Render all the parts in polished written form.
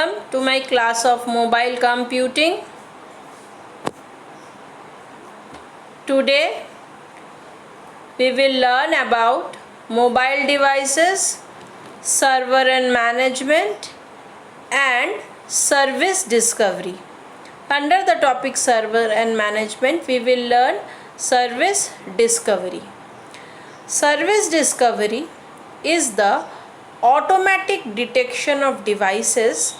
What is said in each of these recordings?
Welcome to my class of mobile computing. Today we will learn about mobile devices, server and management, and service discovery. Under the topic server and management, we will learn service discovery. Service discovery is the automatic detection of devices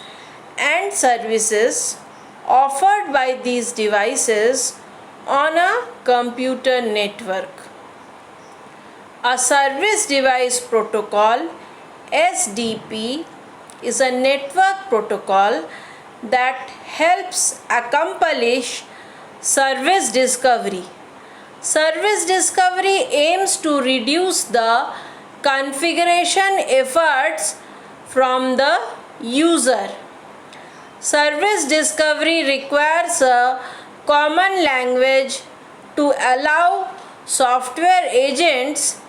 and services offered by these devices on a computer network. A service device protocol SDP is a network protocol that helps accomplish service discovery. Service discovery aims to reduce the configuration efforts from the user. Service discovery requires a common language to allow software agents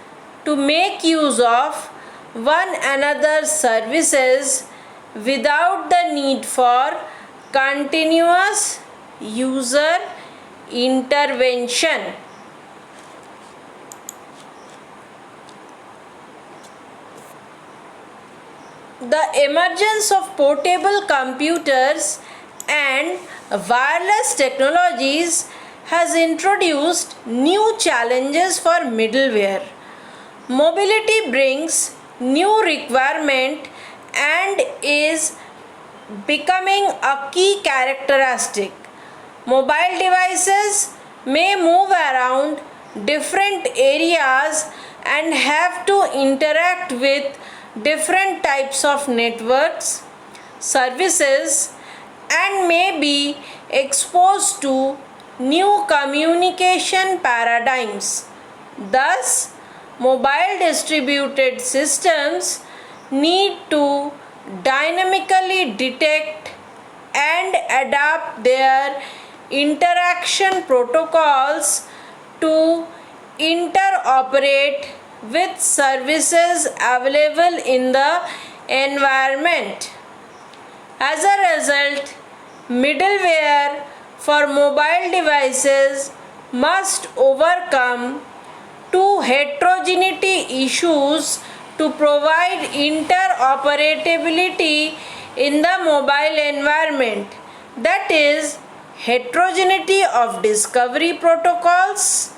to make use of one another's services without the need for continuous user intervention. The emergence of portable computers and wireless technologies has introduced new challenges for middleware. Mobility brings new requirement and is becoming a key characteristic. Mobile devices may move around different areas and have to interact with different types of networks, services, and may be exposed to new communication paradigms. Thus, mobile distributed systems need to dynamically detect and adapt their interaction protocols to interoperate with services available in the environment. As a result, middleware for mobile devices must overcome two heterogeneity issues to provide interoperability in the mobile environment, that is, heterogeneity of discovery protocols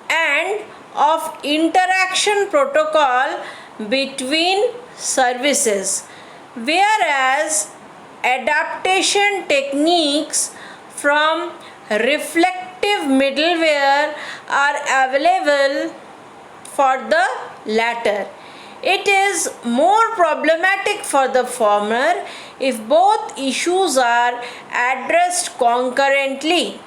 and of interaction protocol between services, whereas adaptation techniques from reflective middleware are available for the latter. It is more problematic for the former if both issues are addressed concurrently.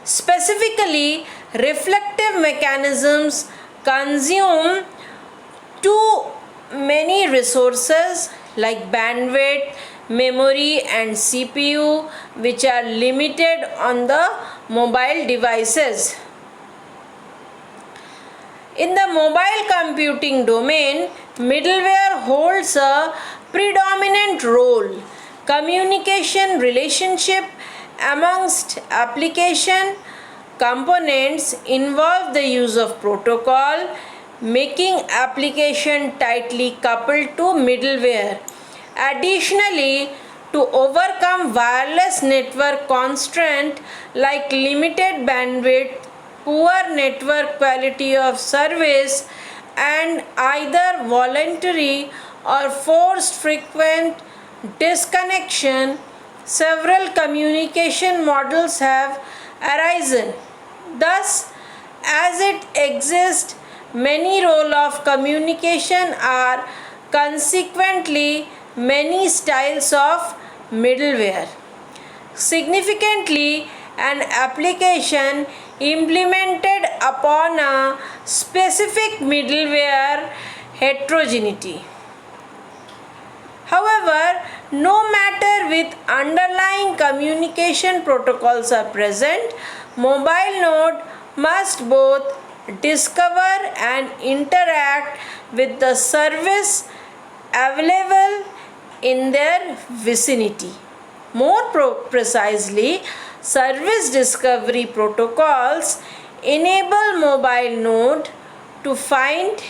Specifically, reflective mechanisms consume too many resources like bandwidth, memory, and CPU, which are limited on the mobile devices. In the mobile computing domain, middleware holds a predominant role. Communication relationship amongst application components involve the use of protocol, making application tightly coupled to middleware. Additionally, to overcome wireless network constraint like limited bandwidth, poor network quality of service, and either voluntary or forced frequent disconnection, several communication models have arisen. Thus, as it exists, many roles of communication are consequently many styles of middleware. Significantly, an application implemented upon a specific middleware heterogeneity. However, no matter with underlying communication protocols are present, mobile node must both discover and interact with the service available in their vicinity. More precisely, service discovery protocols enable mobile node to find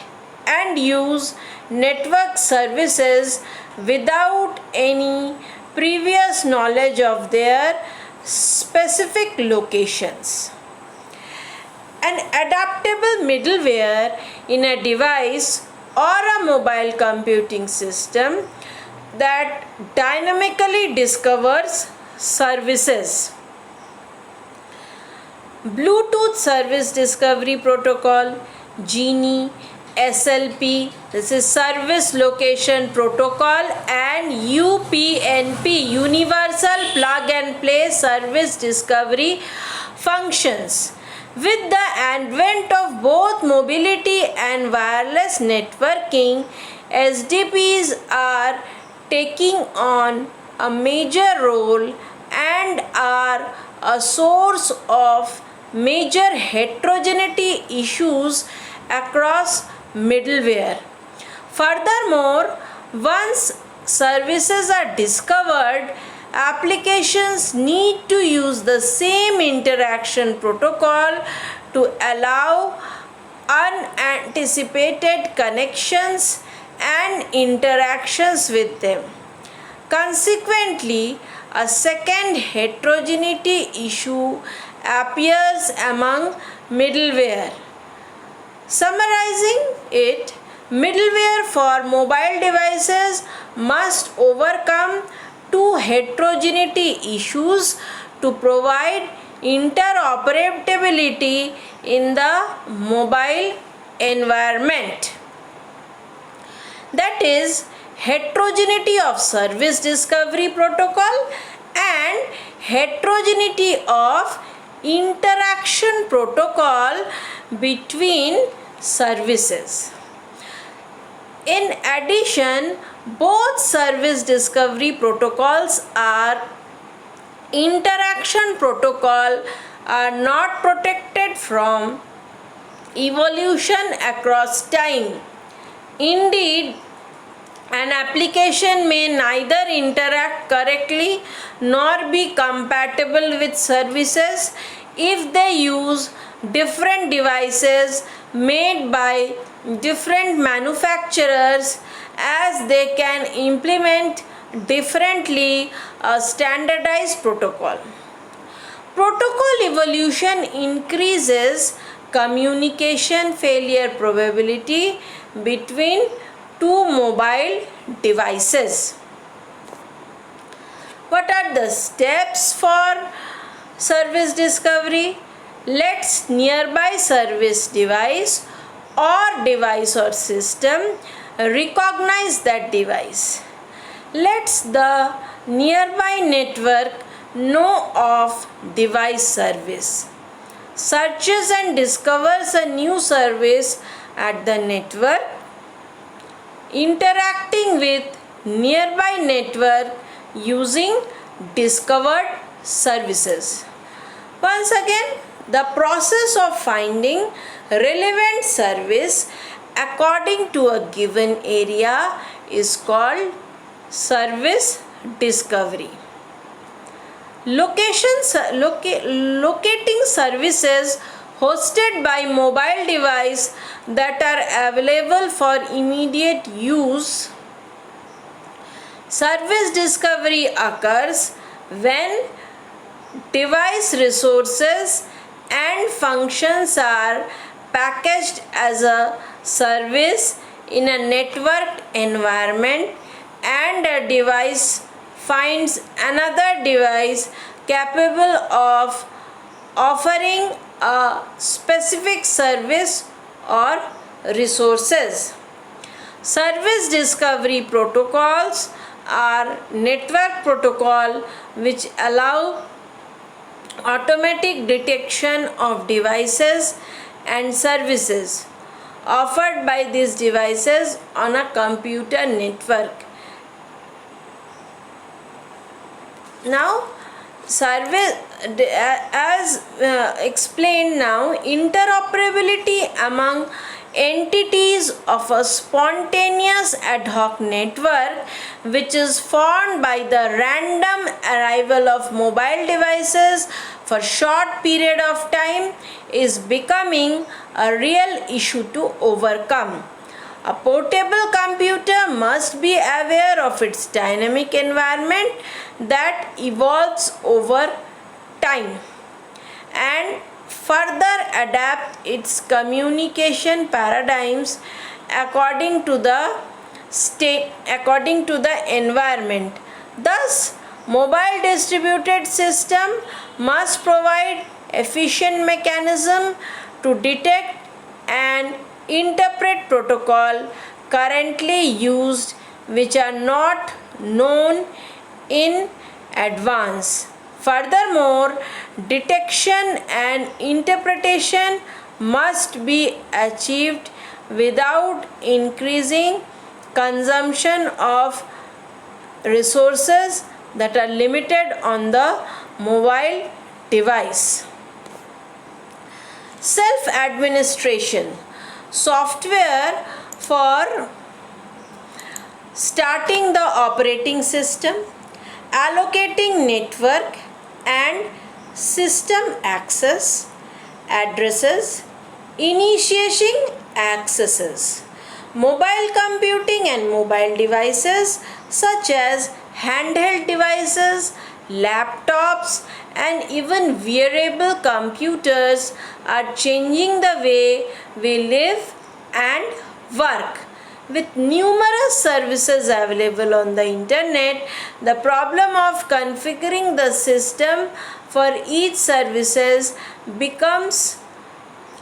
and use network services without any previous knowledge of their specific locations. An adaptable middleware in a device or a mobile computing system that dynamically discovers services. Bluetooth Service Discovery Protocol, Genie, SLP, this is Service Location Protocol, and UPnP, Universal Plug and Play Service Discovery functions. With the advent of both mobility and wireless networking, SDPs are taking on a major role and are a source of major heterogeneity issues across middleware. Furthermore, once services are discovered, applications need to use the same interaction protocol to allow unanticipated connections and interactions with them. Consequently, a second heterogeneity issue appears among middleware. Summarizing it, middleware for mobile devices must overcome two heterogeneity issues to provide interoperability in the mobile environment. That is, heterogeneity of service discovery protocol and heterogeneity of interaction protocol between services. In addition, both service discovery protocols are interaction protocol are not protected from evolution across time. Indeed, an application may neither interact correctly nor be compatible with services if they use different devices made by different manufacturers, as they can implement differently a standardized protocol. Protocol evolution increases communication failure probability between two mobile devices. What are the steps for service discovery? Let's nearby service device or system recognize that device. Let's the nearby network know of device service. Searches and discovers a new service at the network. Interacting with nearby network using discovered services. Once again, the process of finding relevant service according to a given area is called service discovery. Locating services hosted by mobile device that are available for immediate use. Service discovery occurs when device resources and functions are packaged as a service in a networked environment, and a device finds another device capable of offering a specific service or resources. Service discovery protocols are network protocol which allow automatic detection of devices and services offered by these devices on a computer network. Now, service as explained now, interoperability among entities of a spontaneous ad hoc network which is formed by the random arrival of mobile devices for short period of time is becoming a real issue to overcome. A portable computer must be aware of its dynamic environment that evolves over time and further adapt its communication paradigms according to the environment. Thus, mobile distributed system must provide efficient mechanism to detect and interpret protocol currently used which are not known in advance. Furthermore, detection and interpretation must be achieved without increasing consumption of resources that are limited on the mobile device. Self-administration software for starting the operating system, allocating network and system access, addresses, initiating accesses. Mobile computing and mobile devices such as handheld devices, laptops and even wearable computers are changing the way we live and work. With numerous services available on the internet, the problem of configuring the system for each services becomes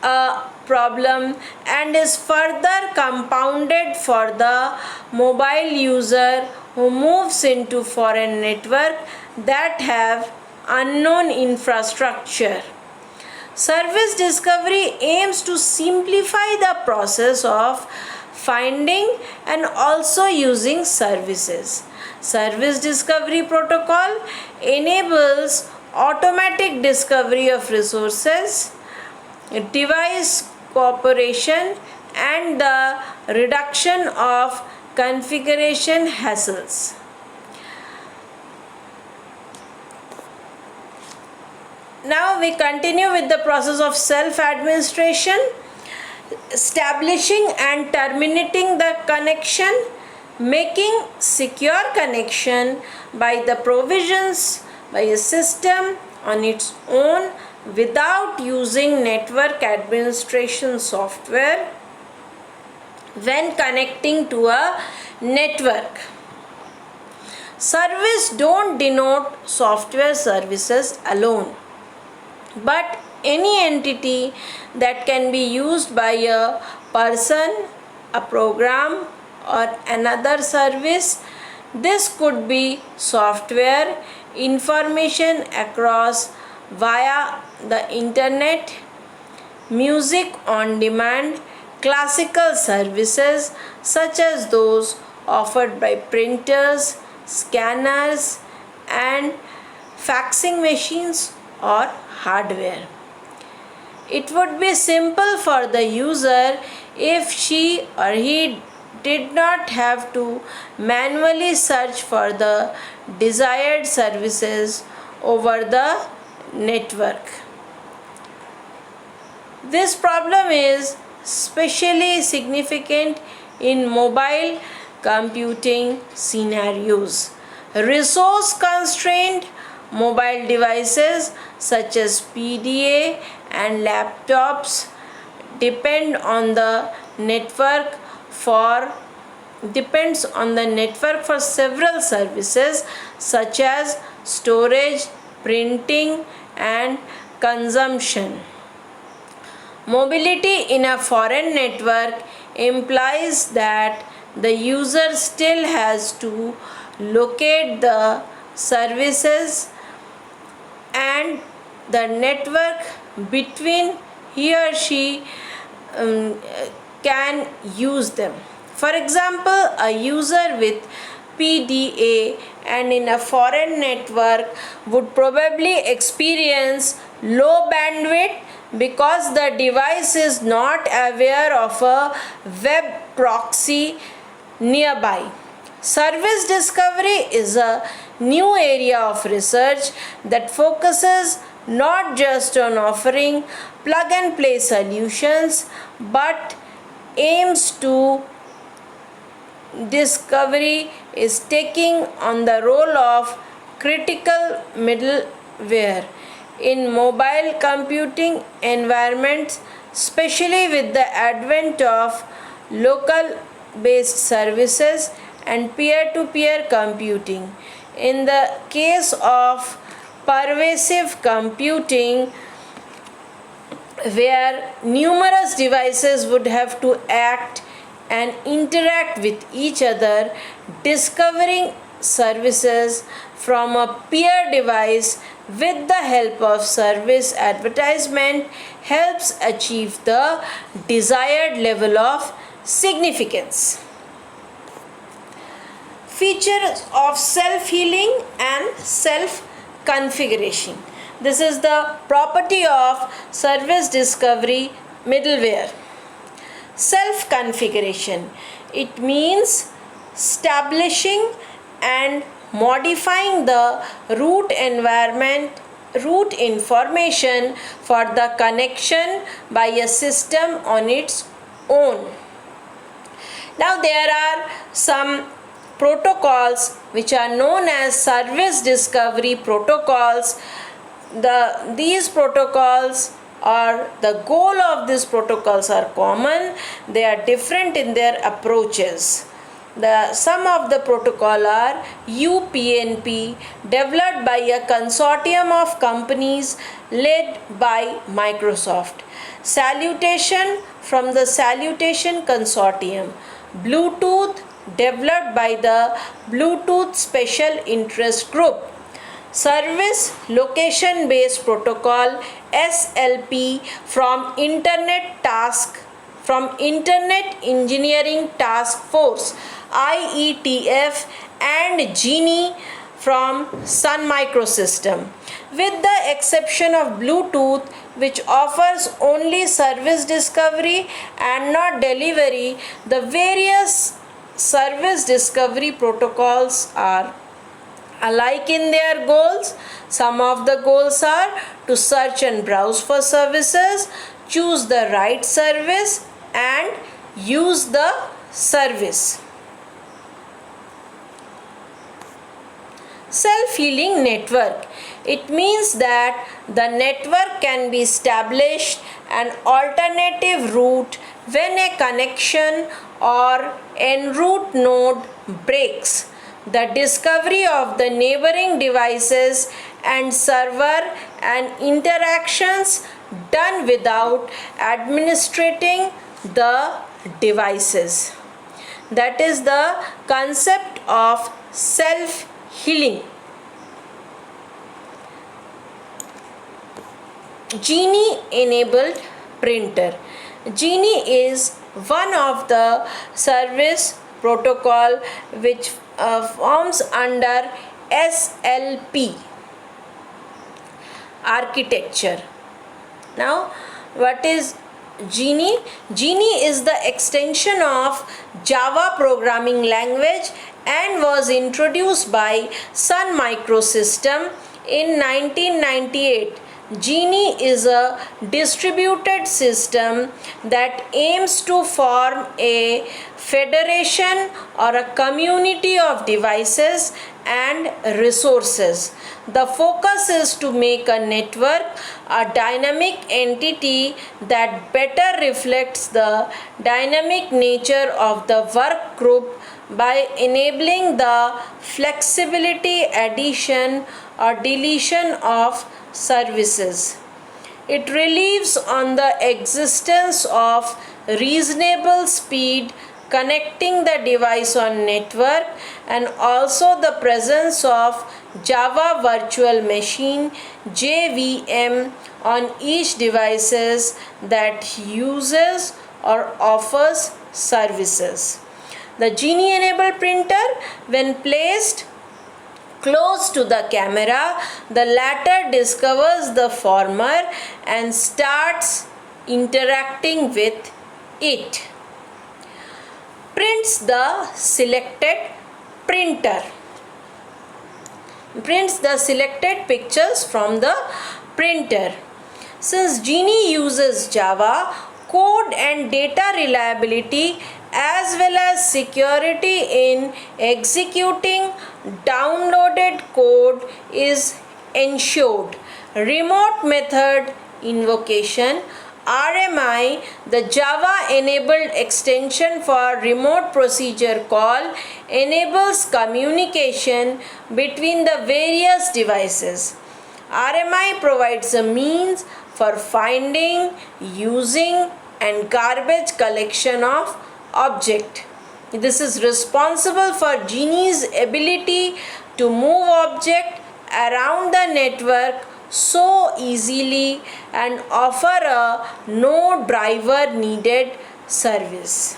a problem and is further compounded for the mobile user who moves into foreign network that have unknown infrastructure. Service discovery aims to simplify the process of finding and also using services. Service discovery protocol enables automatic discovery of resources, device cooperation and the reduction of configuration hassles. Now we continue with the process of self-administration, establishing and terminating the connection, making secure connection by the provisions by a system on its own without using network administration software when connecting to a network. Service don't denote software services alone, but any entity that can be used by a person, a program or another service. This could be software, information across via the internet, music on demand, classical services such as those offered by printers, scanners and faxing machines or hardware. It would be simple for the user if she or he did not have to manually search for the desired services over the network. This problem is especially significant in mobile computing scenarios. Resource constrained mobile devices such as PDA and laptops depends on the network for several services such as storage, printing and consumption. Mobility in a foreign network implies that the user still has to locate the services and the network between he or she can use them. For example, a user with PDA and in a foreign network would probably experience low bandwidth because the device is not aware of a web proxy nearby. Service discovery is a new area of research that focuses not just on offering plug and play solutions but aims to discovery is taking on the role of critical middleware in mobile computing environments, especially with the advent of local based services and peer to peer computing. In the case of pervasive computing, where numerous devices would have to act and interact with each other, discovering services from a peer device with the help of service advertisement helps achieve the desired level of significance. Features of self-healing and self-configuration. This is the property of service discovery middleware. Self-configuration. It means establishing and modifying the root environment, root information for the connection by a system on its own. Now there are some protocols which are known as service discovery protocols. These protocols or the goal of these protocols are common. They are different in their approaches. Some of the protocol are UPnP, developed by a consortium of companies led by Microsoft. Salutation from the Salutation Consortium. Bluetooth, developed by the Bluetooth Special Interest Group. Service Location Based Protocol SLP from Internet Engineering Task Force IETF and Genie from Sun Microsystem. With the exception of Bluetooth, which offers only service discovery and not delivery, the various service discovery protocols are alike in their goals. Some of the goals are to search and browse for services, choose the right service, and use the service. Self-healing network. It means that the network can be established an alternative route when a connection or en route node breaks. The discovery of the neighboring devices and server and interactions done without administrating the devices. That is the concept of self-healing. Genie enabled printer. Genie is one of the service protocol which forms under SLP architecture. Now, what is Genie? Genie is the extension of Java programming language and was introduced by Sun Microsystem in 1998. Genie is a distributed system that aims to form a federation or a community of devices and resources. The focus is to make a network a dynamic entity that better reflects the dynamic nature of the work group by enabling the flexibility, addition or deletion of services. It relies on the existence of reasonable speed connecting the device on network and also the presence of Java Virtual Machine JVM on each devices that uses or offers services. The Genie enabled printer, when placed Close to the camera, the latter discovers the former and starts interacting with it. Prints the selected printer. Prints the selected pictures from the printer. Since Genie uses Java, code and data reliability as well as security in executing downloaded code is ensured. Remote method invocation RMI, the Java enabled extension for remote procedure call, enables communication between the various devices. RMI provides a means for finding, using and garbage collection of object. This is responsible for Genie's ability to move object around the network so easily and offer a no driver needed service.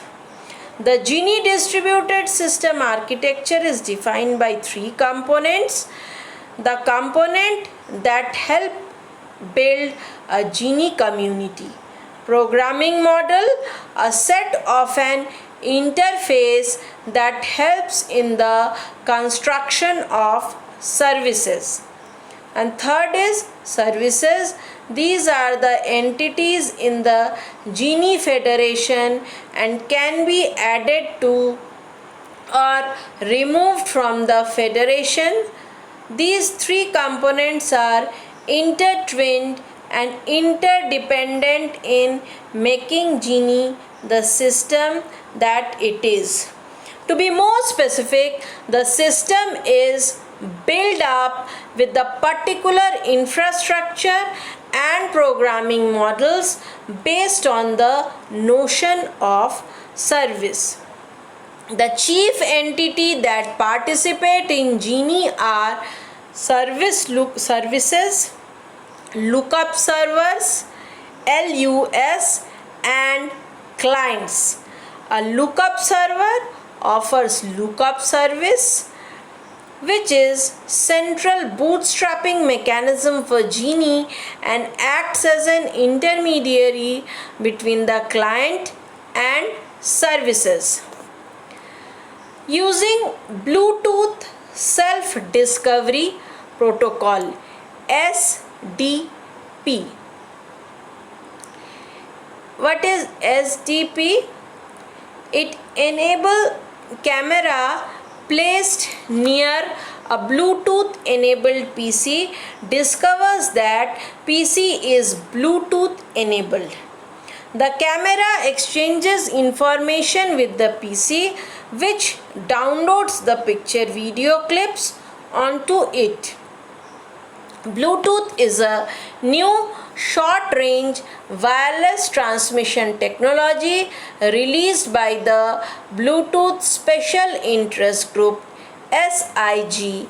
The Genie distributed system architecture is defined by three components. The component that help build a Genie community. Programming model, a set of an interface that helps in the construction of services. And third is services. These are the entities in the Genie Federation and can be added to or removed from the federation. These three components are intertwined and interdependent in making Genie the system that it is. To be more specific, the system is built up with the particular infrastructure and programming models based on the notion of service. The chief entity that participate in Genie are services, lookup servers, LUS, and clients. A lookup server offers lookup service, which is central bootstrapping mechanism for Genie and acts as an intermediary between the client and services. Using Bluetooth Self-Discovery Protocol SDP. What is SDP? It enables camera placed near a Bluetooth enabled PC discovers that PC is Bluetooth enabled. The camera exchanges information with the PC, which downloads the picture video clips onto it. Bluetooth is a new short-range wireless transmission technology released by the Bluetooth Special Interest Group SIG.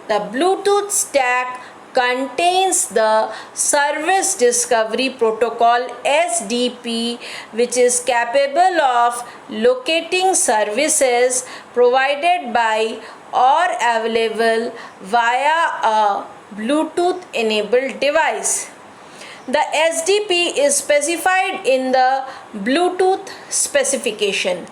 The Bluetooth stack contains the Service Discovery Protocol SDP, which is capable of locating services provided by or available via a Bluetooth enabled device. The SDP is specified in the Bluetooth specification.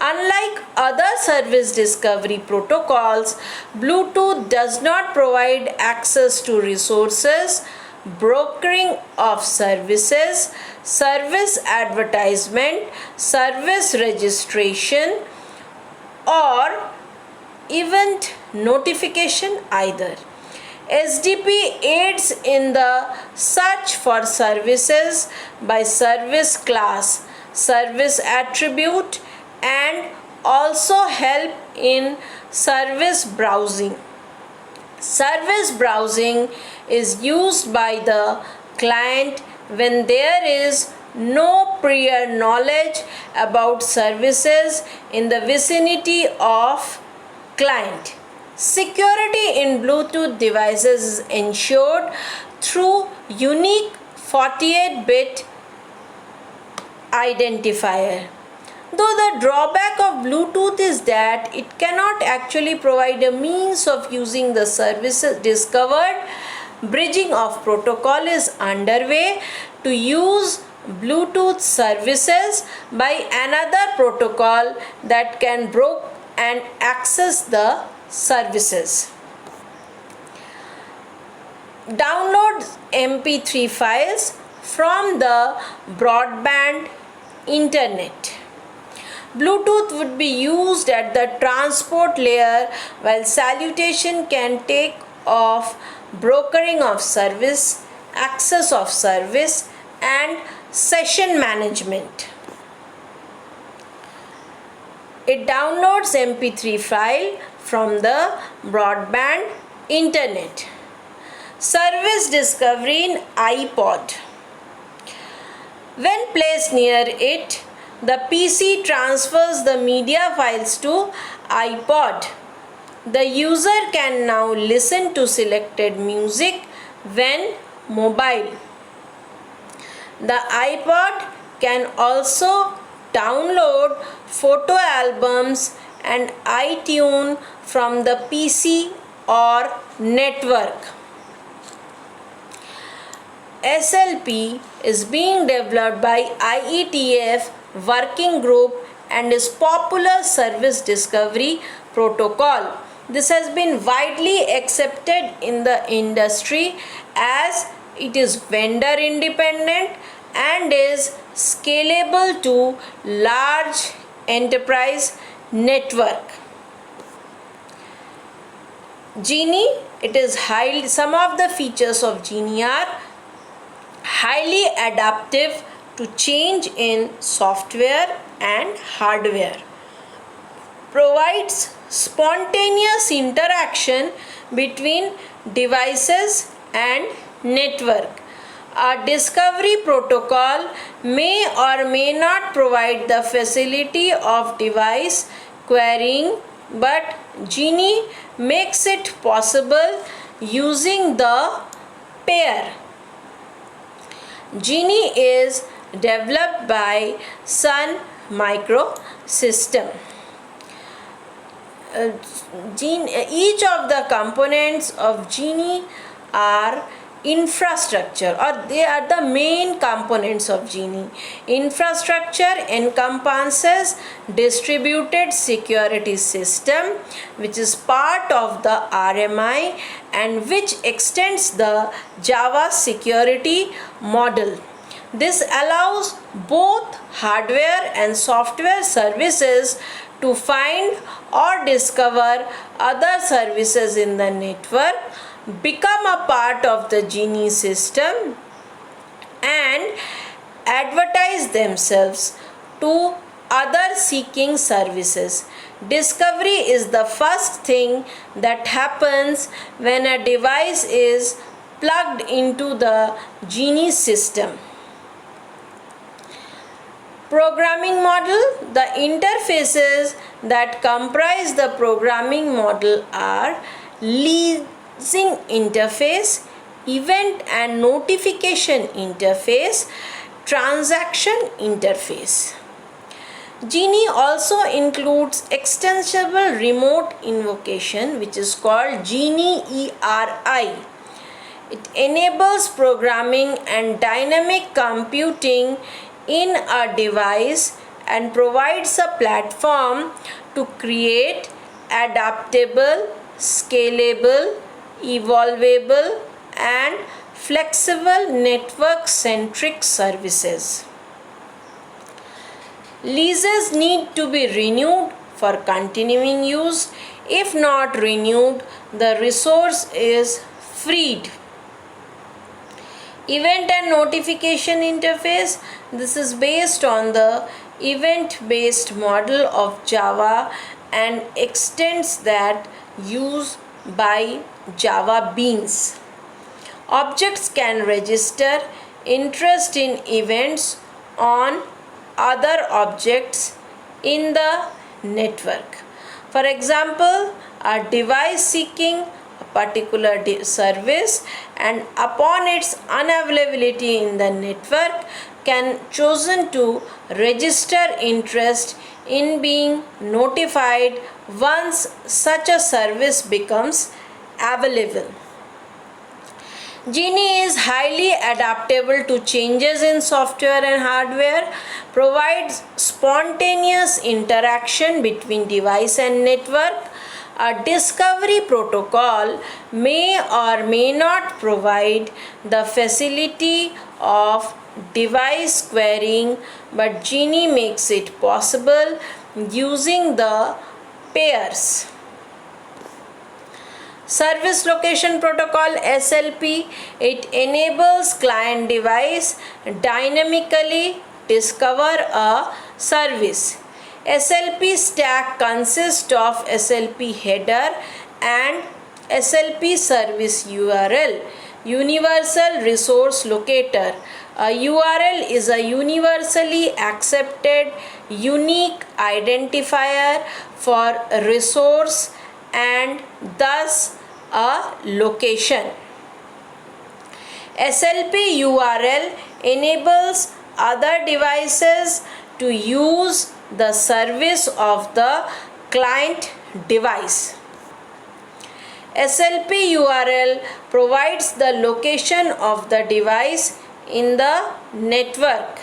Unlike other service discovery protocols, Bluetooth does not provide access to resources, brokering of services, service advertisement, service registration, or event notification either. SDP aids in the search for services by service class, service attribute, and also help in service browsing. Service browsing is used by the client when there is no prior knowledge about services in the vicinity of client. Security in Bluetooth devices is ensured through unique 48-bit identifier. Though the drawback of Bluetooth is that it cannot actually provide a means of using the services discovered, bridging of protocol is underway to use Bluetooth services by another protocol that can broker and access the services. Download MP3 files from the broadband internet. Bluetooth would be used at the transport layer, while salutation can take off brokering of service, access of service, and session management. It downloads MP3 file from the broadband internet. Service discovery in iPod. When placed near it, the PC transfers the media files to iPod. The user can now listen to selected music when mobile. The iPod can also download photo albums and iTunes from the PC or network. SLP is being developed by IETF working group and is popular service discovery protocol. This has been widely accepted in the industry as it is vendor independent and is scalable to large enterprise network. Genie, some of the features of Genie are highly adaptive to change in software and hardware, provides spontaneous interaction between devices and network. A discovery protocol may or may not provide the facility of device querying, but Genie makes it possible using the pair. Genie is developed by Sun Microsystem. Each of the components of Genie are infrastructure, or they are the main components of Genie. Infrastructure encompasses distributed security system, which is part of the RMI and which extends the Java security model. This allows both hardware and software services to find or discover other services in the network, become a part of the Genie system, and advertise themselves to other seeking services. Discovery is the first thing that happens when a device is plugged into the Genie system. Programming model. The interfaces that comprise the programming model are leasing interface, event and notification interface, transaction interface. Genie also includes extensible remote invocation, which is called Genie ERI. It enables programming and dynamic computing in a device and provides a platform to create adaptable, scalable, evolvable, and flexible network-centric services. Leases need to be renewed for continuing use. If not renewed, the resource is freed. Event and notification interface. This is based on the event-based model of Java and extends that use by Java Beans. Objects can register interest in events on other objects in the network. For example, a device seeking a particular service, and upon its unavailability in the network can chosen to register interest in being notified once such a service becomes available. Genie is highly adaptable to changes in software and hardware, provides spontaneous interaction between device and network. A discovery protocol may or may not provide the facility of device querying, but Genie makes it possible using the pairs. Service Location Protocol SLP, it enables client device dynamically discover a service. SLP stack consists of SLP header and SLP service URL, Universal Resource Locator. A URL is a universally accepted unique identifier for a resource and thus a location. SLP URL enables other devices to use the service of the client device. SLP URL provides the location of the device in the network.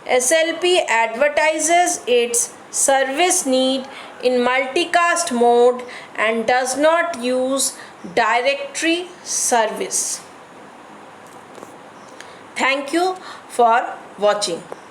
SLP advertises its service need in multicast mode and does not use directory service. Thank you for watching.